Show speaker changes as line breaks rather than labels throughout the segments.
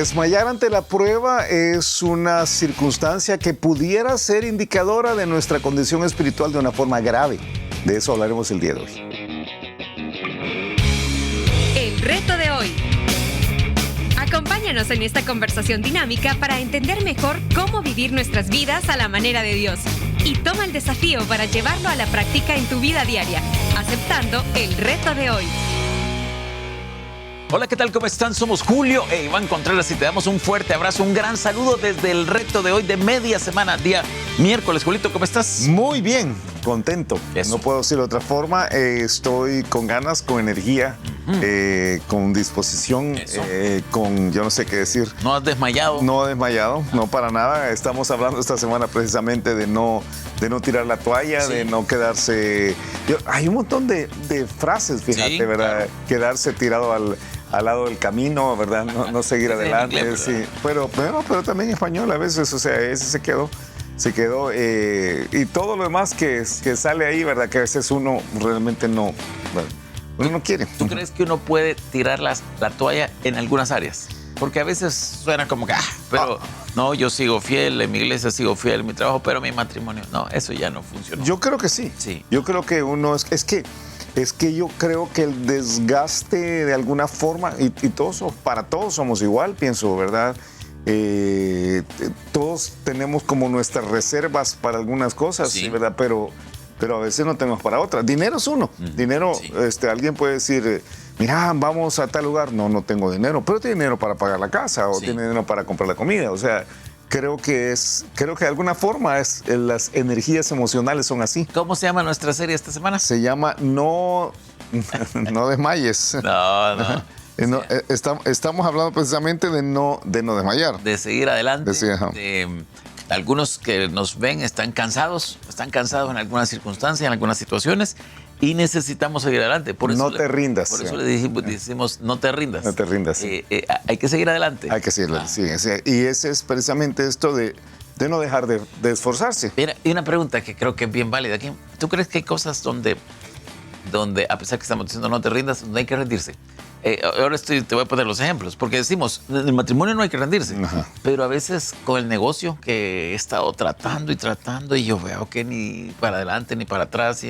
Desmayar ante la prueba es una circunstancia que pudiera ser indicadora de nuestra condición espiritual de una forma grave. De eso hablaremos el día de hoy.
El reto de hoy. Acompáñanos en esta conversación dinámica para entender mejor cómo vivir nuestras vidas a la manera de Dios. Y toma el desafío para llevarlo a la práctica en tu vida diaria, aceptando el reto de hoy.
Hola, ¿qué tal? ¿Cómo están? Somos Julio e Iván Contreras y te damos un fuerte abrazo, un gran saludo desde el reto de hoy de media semana, día miércoles. Julito, ¿cómo estás?
Muy bien, contento.
Eso.
No puedo decirlo de otra forma. Estoy con ganas, con energía, con disposición, con yo no sé qué decir.
¿No has desmayado?
No he desmayado, no para nada. Estamos hablando esta semana precisamente de no tirar la toalla,
Sí.
de no quedarse... hay un montón de frases, fíjate,
Sí,
¿verdad?
claro.
Quedarse tirado al lado del camino, ¿verdad? No seguir
Es en
adelante.
inglés,
Sí. Pero también en español a veces, o sea, ese se quedó. Y todo lo demás que sale ahí, ¿verdad? Que a veces uno realmente no... Bueno, uno no quiere.
¿Tú crees que uno puede tirar la toalla en algunas áreas? Porque a veces suena como que, pero no, yo sigo fiel, en mi iglesia sigo fiel, en mi trabajo, pero mi matrimonio, no, eso ya no funcionó.
Yo creo que sí.
Sí.
Yo creo que uno es que yo creo que el desgaste de alguna forma, y para todos somos igual, pienso, ¿verdad? Todos tenemos como nuestras reservas para algunas cosas,
Sí.
¿verdad? Pero a veces no tenemos para otras. Dinero es uno. Dinero,
sí.
alguien puede decir, mira, vamos a tal lugar. No tengo dinero, pero tiene dinero para pagar la casa o
Sí.
tiene dinero para comprar la comida. O sea, creo que de alguna forma las energías emocionales son así.
¿Cómo se llama nuestra serie esta semana?
Se llama No desmayes.
No.
Estamos hablando precisamente de no desmayar.
De seguir adelante.
Sí, ajá.
Algunos que nos ven están cansados en algunas circunstancias, en algunas situaciones, y necesitamos seguir adelante. Por eso
No te rindas.
Por eso le decimos, no te rindas.
No te rindas.
Hay que seguir adelante.
Hay que seguirlo. Sí. Y ese es precisamente esto de no dejar de esforzarse.
Mira, y una pregunta que creo que es bien válida aquí. ¿Tú crees que hay cosas donde a pesar que estamos diciendo no te rindas, no hay que rendirse? Ahora te voy a poner los ejemplos, porque decimos, en el matrimonio no hay que rendirse,
Ajá.
pero a veces con el negocio que he estado tratando y yo veo que ni para adelante ni para atrás.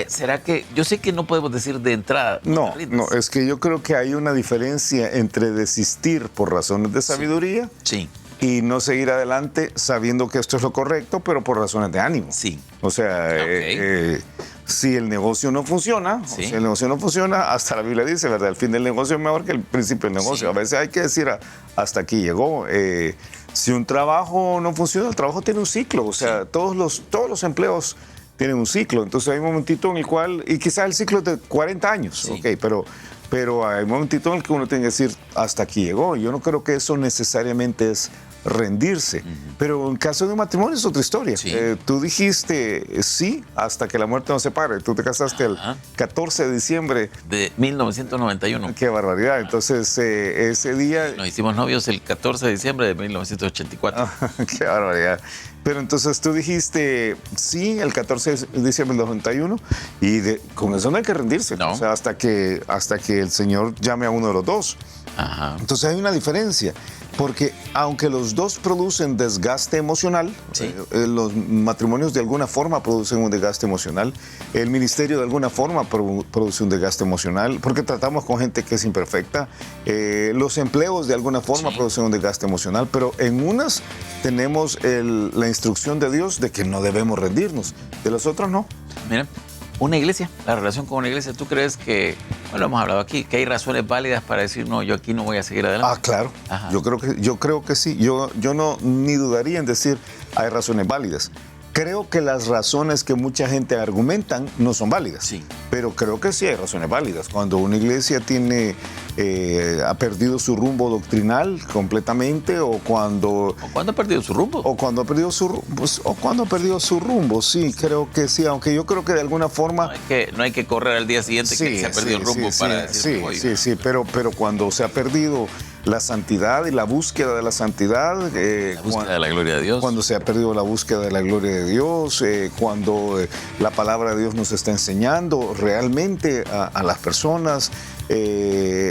¿Será que, yo sé que no podemos decir de entrada?
No,
te rindas?
es que yo creo que hay una diferencia entre desistir por razones de sabiduría
Sí,
y no seguir adelante sabiendo que esto es lo correcto, pero por razones de ánimo.
sí.
O sea,
Ok.
si el negocio no funciona, hasta la Biblia dice, ¿verdad? El fin del negocio es mejor que el principio del negocio.
Sí.
A veces hay que decir, hasta aquí llegó. Si un trabajo no funciona, el trabajo tiene un ciclo. O sea, todos los empleos tienen un ciclo. Entonces hay un momentito en el cual, y quizás el ciclo es de 40 años,
Sí.
ok, pero hay un momentito en el que uno tiene que decir, hasta aquí llegó. Yo no creo que eso necesariamente es rendirse. Pero en caso de un matrimonio es otra historia.
Sí.
Tú dijiste sí hasta que la muerte nos separe. Tú te casaste el 14 de diciembre.
De 1991.
Qué barbaridad. Entonces, ese día...
Nos hicimos novios el 14 de diciembre de 1984.
Qué barbaridad. Pero entonces tú dijiste sí el 14 de diciembre del 91 y con eso no hay que rendirse.
No.
O sea, hasta que el Señor llame a uno de los dos.
Ajá.
Entonces hay una diferencia, porque aunque los dos producen desgaste emocional,
Sí.
los matrimonios de alguna forma producen un desgaste emocional, el ministerio de alguna forma produce un desgaste emocional, porque tratamos con gente que es imperfecta, los empleos de alguna forma
Sí.
producen un desgaste emocional, pero en unas tenemos la instrucción de Dios de que no debemos rendirnos, de los otros no.
Mira, una iglesia, la relación con una iglesia, ¿tú crees que, bueno, hemos hablado aquí, que hay razones válidas para decir, no, yo aquí no voy a seguir adelante?
Claro.
Ajá.
Yo creo que sí. Yo no ni dudaría en decir hay razones válidas. Creo que las razones que mucha gente argumentan no son válidas.
Sí.
Pero creo que sí hay razones válidas. Cuando una iglesia ha perdido su rumbo doctrinal completamente o cuando
¿O cuándo ha perdido su rumbo?
ha perdido su rumbo, sí, creo que sí, aunque yo creo que de alguna forma
No hay que correr al día siguiente que se ha perdido el rumbo para decir, "Oye".
pero cuando se ha perdido la santidad y la búsqueda de la santidad,
La búsqueda de la gloria de Dios.
cuando se ha perdido la búsqueda de la gloria de Dios, cuando la palabra de Dios nos está enseñando realmente a las personas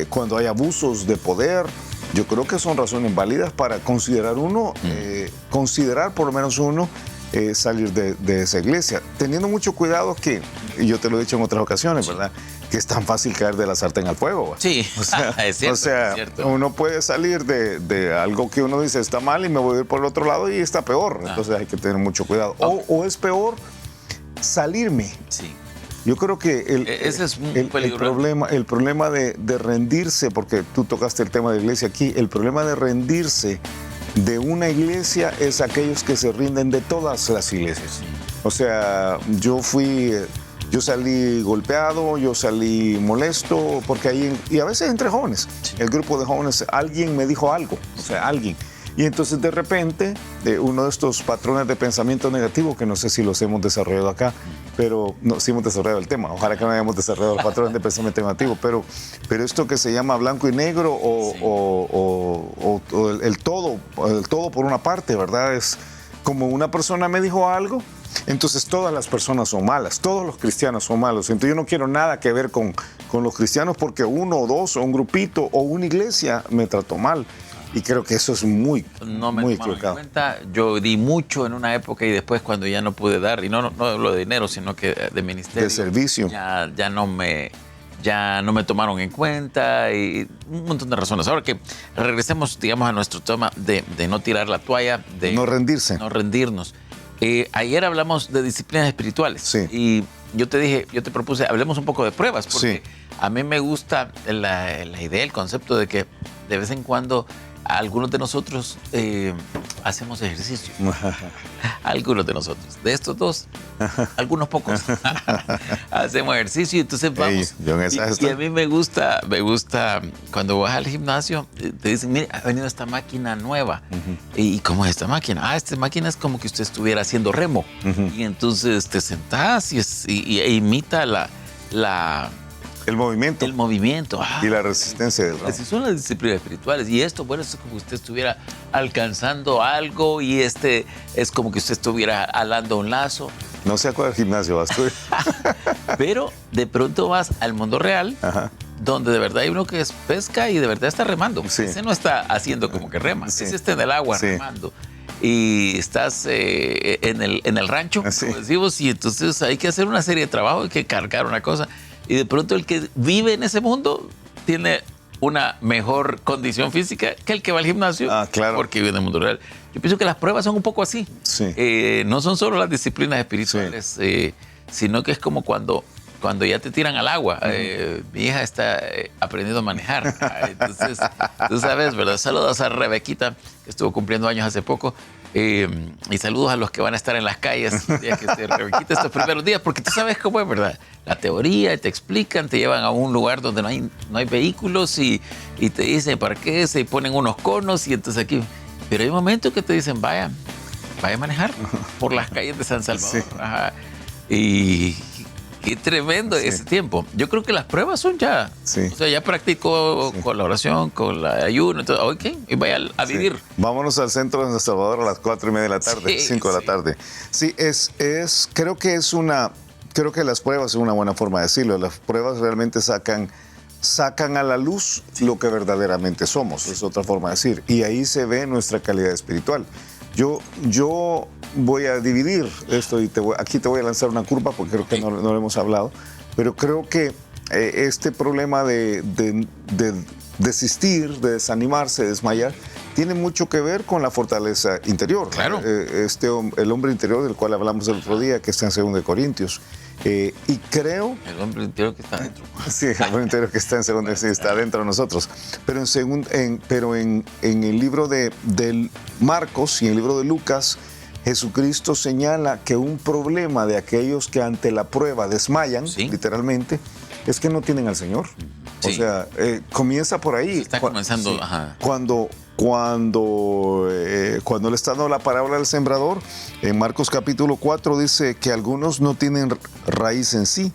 cuando hay abusos de poder. Yo creo que son razones válidas para considerar considerar por lo menos uno salir de esa iglesia, teniendo mucho cuidado que, y yo te lo he dicho en otras ocasiones, ¿verdad? Que es tan fácil caer de la sartén al fuego. ¿Va?
Sí,
o sea,
es cierto,
o sea,
es cierto.
uno puede salir de algo que uno dice está mal y me voy a ir por el otro lado y está peor. Entonces hay que tener mucho cuidado. O es peor salirme.
Sí.
Yo creo que
ese es un peligro.
el problema de rendirse, porque tú tocaste el tema de iglesia aquí, el problema de rendirse de una iglesia es aquellos que se rinden de todas las iglesias. O sea, yo salí golpeado, yo salí molesto, porque ahí, y a veces entre jóvenes, el grupo de jóvenes, alguien me dijo algo, o sea, alguien. Y entonces de repente, uno de estos patrones de pensamiento negativo, que no sé si los hemos desarrollado acá, pero no, sí hemos desarrollado el tema, ojalá que no hayamos desarrollado los patrones de pensamiento negativo, pero esto que se llama blanco y negro o el todo por una parte, ¿verdad? Es como una persona me dijo algo, entonces todas las personas son malas, todos los cristianos son malos. Entonces yo no quiero nada que ver con los cristianos porque uno o dos o un grupito o una iglesia me trató mal. Y creo que eso es muy equivocado.
Yo di mucho en una época y después cuando ya no pude dar, y no hablo de dinero, sino que de ministerio.
De servicio.
Ya no me tomaron en cuenta y un montón de razones. Ahora que regresemos, digamos, a nuestro tema de no tirar la toalla, de
no rendirse.
No rendirnos. Ayer hablamos de disciplinas espirituales.
Sí.
Y yo te propuse, hablemos un poco de pruebas, porque
sí.
A mí me gusta la idea, el concepto de que de vez en cuando algunos de nosotros hacemos ejercicio. Algunos de nosotros. De estos dos, algunos pocos. Hacemos ejercicio y entonces vamos. Y a mí me gusta cuando vas al gimnasio, te dicen, mire, ha venido esta máquina nueva. ¿Y cómo es esta máquina? Esta máquina es como que usted estuviera haciendo remo. Y entonces te sentás y imita
el movimiento.
El movimiento.
Y la resistencia del ramo.
Así son las disciplinas espirituales. Y esto, bueno, es como que usted estuviera alcanzando algo y es como que usted estuviera alando un lazo.
No sé a cuál gimnasio vas tú.
Pero de pronto vas al mundo real, donde de verdad hay uno que pesca y de verdad está remando.
Sí.
Ese no está haciendo como que rema.
Sí.
Ese está en el agua remando. Y estás en el rancho, como decimos, y entonces hay que hacer una serie de trabajo, hay que cargar una cosa. Y de pronto el que vive en ese mundo tiene una mejor condición física que el que va al gimnasio,
claro.
Porque vive en el mundo real. Yo pienso que las pruebas son un poco así.
Sí.
No son solo las disciplinas espirituales, sino que es como cuando ya te tiran al agua. Mi hija está aprendiendo a manejar. Entonces, tú sabes, ¿verdad? Saludos a Rebequita, que estuvo cumpliendo años hace poco. Y saludos a los que van a estar en las calles, Rebequita, estos primeros días, porque tú sabes cómo es, ¿verdad? La teoría, te explican, te llevan a un lugar donde no hay vehículos y te dicen para qué, se ponen unos conos y entonces aquí. Pero hay momentos que te dicen, vaya a manejar por las calles de San Salvador. Sí. Y qué tremendo ese tiempo. Yo creo que las pruebas son ya.
Sí.
O sea, ya practico con la oración, con la ayuno. Entonces, ok, y vaya a vivir.
Vámonos al centro de San Salvador a las 4:30 de la tarde, 5 de la tarde. Sí, creo que las pruebas es una buena forma de decirlo. Las pruebas realmente sacan a la luz lo que verdaderamente somos. Es otra forma de decir. Y ahí se ve nuestra calidad espiritual. Yo voy a dividir esto y aquí te voy a lanzar una curva porque creo que no lo hemos hablado, pero creo que este problema de desistir, de desanimarse, de desmayar, tiene mucho que ver con la fortaleza interior.
Claro.
El hombre interior del cual hablamos el otro día, que está en 2 Corintios. Y creo...
El hombre interior que está dentro.
Sí, el hombre interior que está en 2, sí, está dentro de nosotros. Pero en el libro de Marcos y en el libro de Lucas, Jesucristo señala que un problema de aquellos que ante la prueba desmayan, literalmente, es que no tienen al Señor. Sí. O sea, comienza por ahí.
Está comenzando.
Sí, cuando le está dando la parábola del sembrador, en Marcos capítulo 4 dice que algunos no tienen raíz en sí,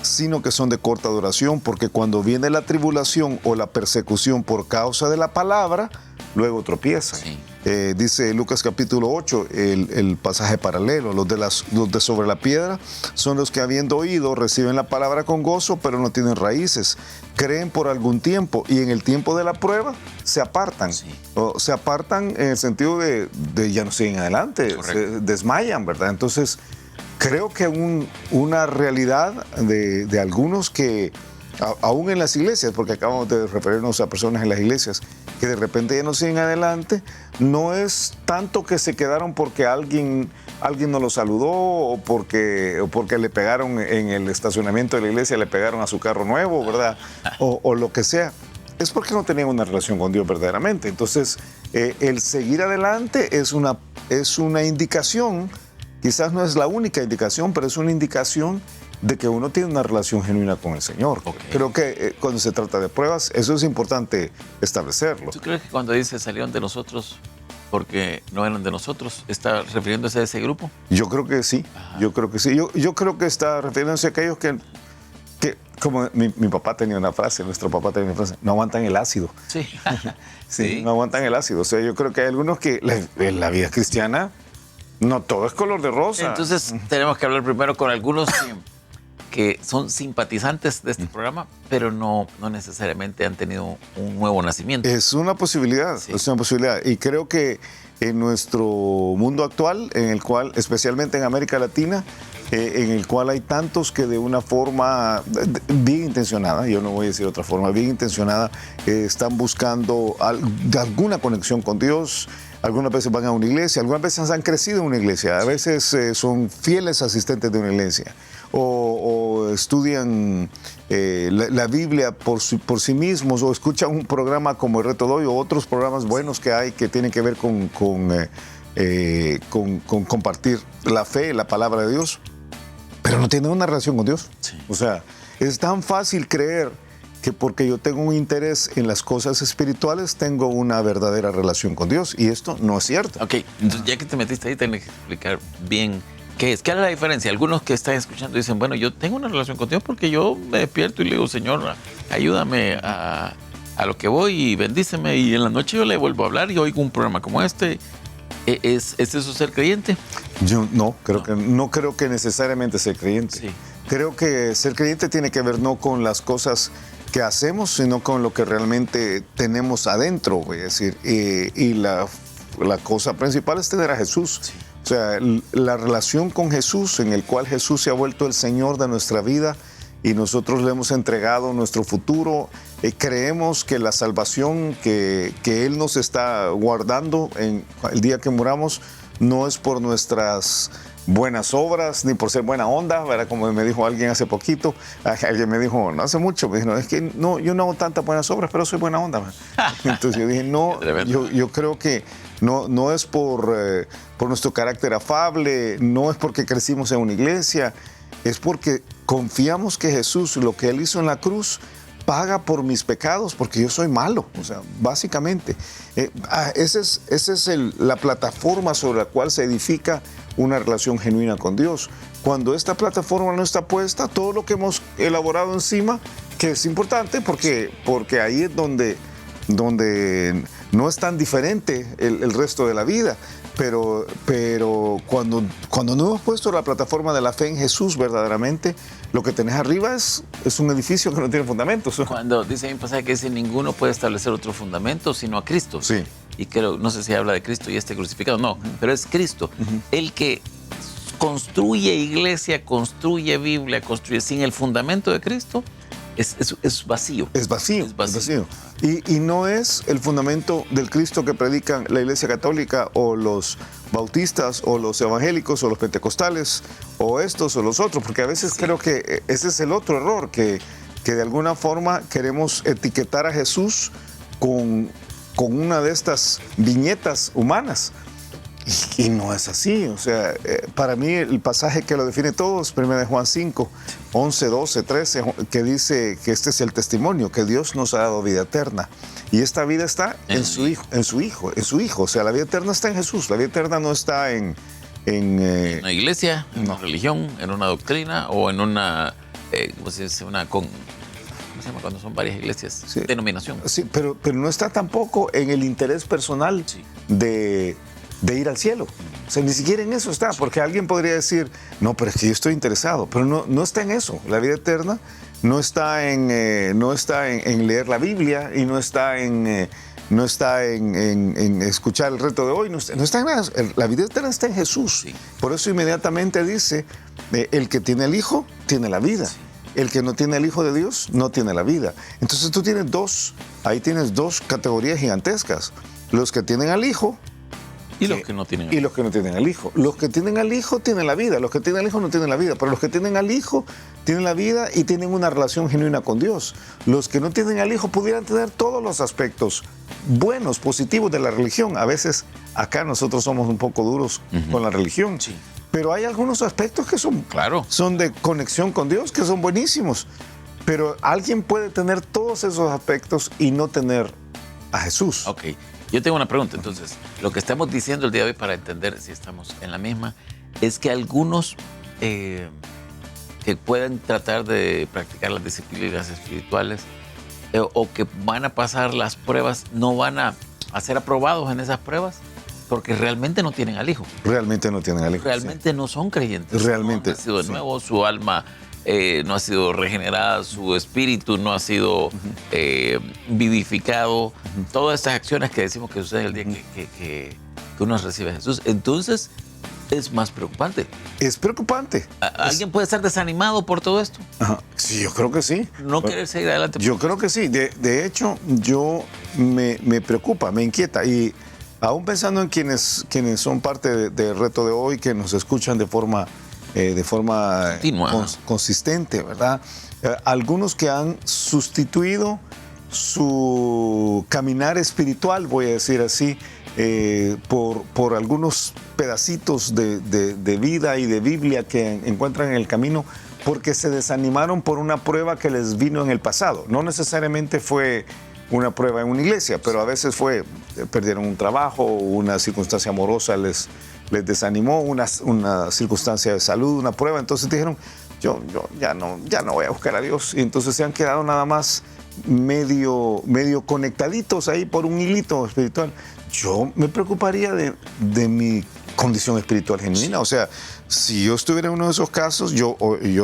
sino que son de corta duración, porque cuando viene la tribulación o la persecución por causa de la palabra, luego tropiezan.
Sí.
Dice Lucas capítulo 8, el pasaje paralelo, los de sobre la piedra son los que habiendo oído reciben la palabra con gozo, pero no tienen raíces, creen por algún tiempo y en el tiempo de la prueba se apartan.
Sí.
O se apartan en el sentido de ya no siguen adelante,
Correcto.
se desmayan, ¿verdad? Entonces, creo que una realidad de algunos que, aún en las iglesias, porque acabamos de referirnos a personas en las iglesias, que de repente ya no siguen adelante, no es tanto que se quedaron porque alguien no los saludó o porque le pegaron en el estacionamiento de la iglesia, le pegaron a su carro nuevo, ¿verdad? O lo que sea. Es porque no tenían una relación con Dios verdaderamente. Entonces, el seguir adelante es una indicación. Quizás no es la única indicación, pero es una indicación de que uno tiene una relación genuina con el Señor.
Ok.
Creo que cuando se trata de pruebas, eso es importante establecerlo.
¿Tú crees que cuando dice salieron de nosotros porque no eran de nosotros, está refiriéndose a ese grupo?
Yo creo que sí, yo creo que sí. Yo creo que está refiriéndose a aquellos que como mi papá tenía una frase, nuestro papá tenía una frase, no aguantan el ácido.
Sí.
Sí, no aguantan el ácido. O sea, yo creo que hay algunos que en la vida cristiana no todo es color de rosa.
Entonces tenemos que hablar primero con algunos que son simpatizantes de este programa, pero no necesariamente han tenido un nuevo nacimiento.
Es una posibilidad,
Sí.
es una posibilidad. Y creo que en nuestro mundo actual, en el cual, especialmente en América Latina, en el cual hay tantos que de una forma bien intencionada, yo no voy a decir otra forma, bien intencionada, están buscando alguna conexión con Dios. Algunas veces van a una iglesia, algunas veces han crecido en una iglesia, a veces son fieles asistentes de una iglesia o estudian la Biblia por sí mismos o escuchan un programa como El Reto Doy o otros programas buenos que hay que tienen que ver con compartir la fe, la palabra de Dios, pero no tienen una relación con Dios.
Sí.
O sea, es tan fácil creer que porque yo tengo un interés en las cosas espirituales, tengo una verdadera relación con Dios. Y esto no es cierto.
Ok, entonces ya que te metiste ahí, tienes que explicar bien qué es. ¿Qué es la diferencia? Algunos que están escuchando dicen, bueno, yo tengo una relación con Dios porque yo me despierto y le digo, Señor, ayúdame a lo que voy y bendíceme. Y en la noche yo le vuelvo a hablar y oigo un programa como este. ¿Es eso ser creyente?
Yo no creo que necesariamente ser creyente.
Sí.
Creo que ser creyente tiene que ver no con las cosas que hacemos, sino con lo que realmente tenemos adentro, voy a decir. Y la cosa principal es tener a Jesús.
Sí.
O sea, la relación con Jesús, en el cual Jesús se ha vuelto el Señor de nuestra vida y nosotros le hemos entregado nuestro futuro. Creemos que la salvación que Él nos está guardando en el día que muramos no es por nuestras buenas obras, ni por ser buena onda, ¿verdad? Como me dijo alguien hace poquito, alguien me dijo, no hace mucho, me dijo, no, es que no, yo no hago tantas buenas obras, pero soy buena onda. Entonces yo dije, no, yo creo que no es por nuestro carácter afable, no es porque crecimos en una iglesia, es porque confiamos que Jesús, lo que Él hizo en la cruz, paga por mis pecados, porque yo soy malo, o sea, básicamente. Esa es la plataforma sobre la cual se edifica una relación genuina con Dios. Cuando esta plataforma no está puesta, todo lo que hemos elaborado encima, que es importante porque ahí es donde no es tan diferente el resto de la vida, pero cuando no hemos puesto la plataforma de la fe en Jesús verdaderamente, lo que tenés arriba es un edificio que no tiene fundamentos.
Cuando dice un pasaje que dice, ninguno puede establecer otro fundamento sino a Cristo.
Sí.
Y creo, no sé si habla de Cristo y este crucificado, no, pero es Cristo. El que construye iglesia, construye Biblia, construye sin el fundamento de Cristo, es vacío.
Es vacío. Y no es el fundamento del Cristo que predican la Iglesia Católica o los bautistas o los evangélicos o los pentecostales o estos o los otros, porque a veces creo que ese es el otro error, que de alguna forma queremos etiquetar a Jesús con una de estas viñetas humanas. Y no es así. O sea, para mí el pasaje que lo define todo es 1 Juan 5, 11, 12, 13, que dice que este es el testimonio, que Dios nos ha dado vida eterna. Y esta vida está en su Hijo. O sea, la vida eterna está en Jesús. La vida eterna no está en
una iglesia, en una religión, en una doctrina o en una, ¿cómo se dice? ¿cómo se llama? Cuando son varias iglesias,
Sí.
denominación.
Sí, pero no está tampoco en el interés personal
Sí.
de ir al cielo. O sea, ni siquiera en eso está, porque alguien podría decir, no, pero es que yo estoy interesado, pero no está en eso. La vida eterna no está en leer la Biblia y no está en escuchar el reto de hoy, no está en nada. La vida eterna está en Jesús.
Sí.
Por eso inmediatamente dice, el que tiene el Hijo, tiene la vida.
Sí.
El que no tiene el Hijo de Dios, no tiene la vida. Entonces tú tienes dos categorías gigantescas. Los que tienen al Hijo,
Y los que no tienen.
y los que no tienen al Hijo. Los que tienen al Hijo tienen la vida, los que tienen al Hijo no tienen la vida, pero los que tienen al Hijo tienen la vida y tienen una relación genuina con Dios. Los que no tienen al Hijo pudieran tener todos los aspectos buenos, positivos de la religión. A veces acá nosotros somos un poco duros con la religión,
Sí.
pero hay algunos aspectos que
Claro.
son de conexión con Dios, que son buenísimos. Pero alguien puede tener todos esos aspectos y no tener a Jesús.
Ok, yo tengo una pregunta. Entonces, lo que estamos diciendo el día de hoy para entender si estamos en la misma es que algunos que pueden tratar de practicar las disciplinas espirituales o que van a pasar las pruebas no van a ser aprobados en esas pruebas porque realmente no tienen al Hijo.
Realmente no tienen al Hijo.
Realmente no son creyentes.
Realmente,
No han nacido de
sí.
nuevo, su alma no ha sido regenerada, su espíritu no ha sido vivificado. Todas estas acciones que decimos que suceden el día que uno recibe a Jesús. Entonces, es más preocupante.
Es preocupante.
¿Alguien puede estar desanimado por todo esto?
Ajá. Sí, yo creo que sí.
No querer seguir adelante.
Yo creo que sí. De hecho, yo me preocupa, me inquieta. Y aún pensando en quienes son parte del reto de hoy, que nos escuchan de forma
Continua.
Consistente, ¿verdad? Algunos que han sustituido su caminar espiritual, voy a decir así, por algunos pedacitos de vida y de Biblia que encuentran en el camino, porque se desanimaron por una prueba que les vino en el pasado. No necesariamente fue una prueba en una iglesia, pero a veces perdieron un trabajo, una circunstancia amorosa les desanimó, una circunstancia de salud, una prueba. Entonces dijeron, yo ya no voy a buscar a Dios. Y entonces se han quedado nada más medio conectaditos ahí por un hilito espiritual. Yo me preocuparía de mi condición espiritual genuina. O sea, si yo estuviera en uno de esos casos, yo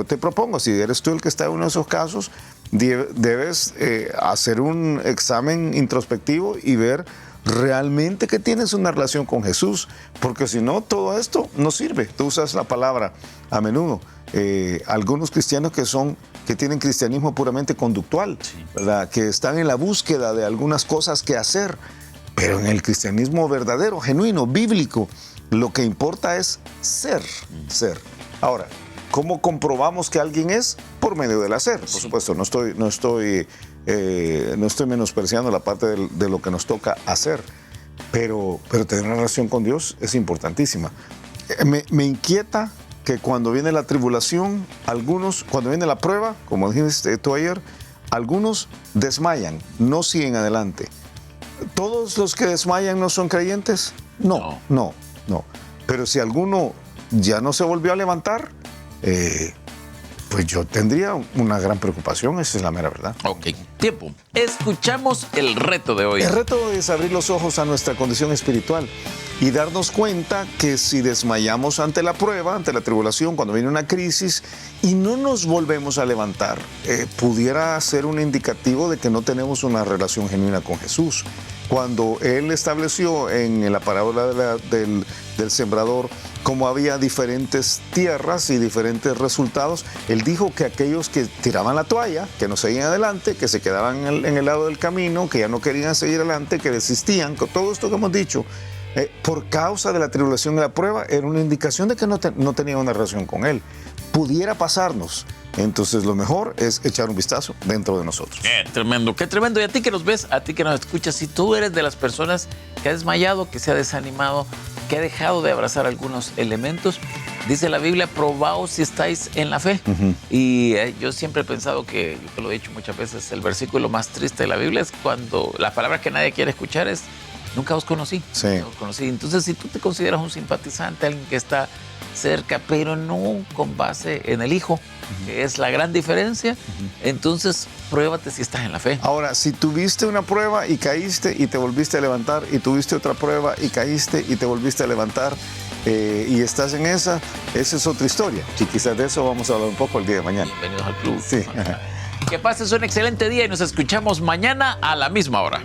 te propongo, si eres tú el que está en uno de esos casos, debes hacer un examen introspectivo y ver realmente que tienes una relación con Jesús, porque si no, todo esto no sirve. Tú usas la palabra a menudo. Algunos cristianos que tienen cristianismo puramente conductual,
Sí.
¿verdad? Que están en la búsqueda de algunas cosas que hacer, pero en el cristianismo verdadero, genuino, bíblico, lo que importa es ser. Ahora, ¿cómo comprobamos que alguien es? Por medio del hacer. Por supuesto, no estoy menospreciando la parte de lo que nos toca hacer, pero tener una relación con Dios es importantísima. Me inquieta que cuando viene la tribulación, cuando viene la prueba, como dijiste tú ayer, algunos desmayan, no siguen adelante. ¿Todos los que desmayan no son creyentes? No. Pero si alguno ya no se volvió a levantar, pues yo tendría una gran preocupación, esa es la mera verdad.
Ok, tiempo. Escuchamos el reto de hoy.
El reto es abrir los ojos a nuestra condición espiritual y darnos cuenta que si desmayamos ante la prueba, ante la tribulación, cuando viene una crisis y no nos volvemos a levantar, pudiera ser un indicativo de que no tenemos una relación genuina con Jesús. Cuando Él estableció en la parábola del sembrador cómo había diferentes tierras y diferentes resultados, Él dijo que aquellos que tiraban la toalla, que no seguían adelante, que se quedaban en el lado del camino, que ya no querían seguir adelante, que desistían, con todo esto que hemos dicho, por causa de la tribulación y la prueba, era una indicación de que no tenía una relación con Él. Pudiera pasarnos. Entonces lo mejor es echar un vistazo dentro de nosotros.
Qué tremendo, qué tremendo. Y a ti que nos ves, a ti que nos escuchas, si tú eres de las personas que ha desmayado, que se ha desanimado, que ha dejado de abrazar algunos elementos, dice la Biblia, probaos si estáis en la fe. Y yo siempre he pensado que, yo te lo he dicho muchas veces, el versículo más triste de la Biblia es cuando la palabra que nadie quiere escuchar es Nunca os conocí.
Sí.
Nunca os conocí. Entonces, si tú te consideras un simpatizante, alguien que está cerca, pero no con base en el Hijo, que es la gran diferencia, entonces pruébate si estás en la fe.
Ahora, si tuviste una prueba y caíste y te volviste a levantar, y tuviste otra prueba y caíste y te volviste a levantar, y estás en esa es otra historia. Y quizás de eso vamos a hablar un poco el día de mañana.
Bienvenidos al club.
Sí.
Que pases un excelente día y nos escuchamos mañana a la misma hora.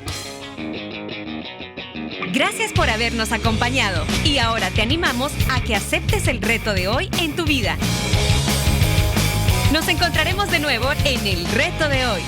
Gracias por habernos acompañado y ahora te animamos a que aceptes el reto de hoy en tu vida. Nos encontraremos de nuevo en el reto de hoy.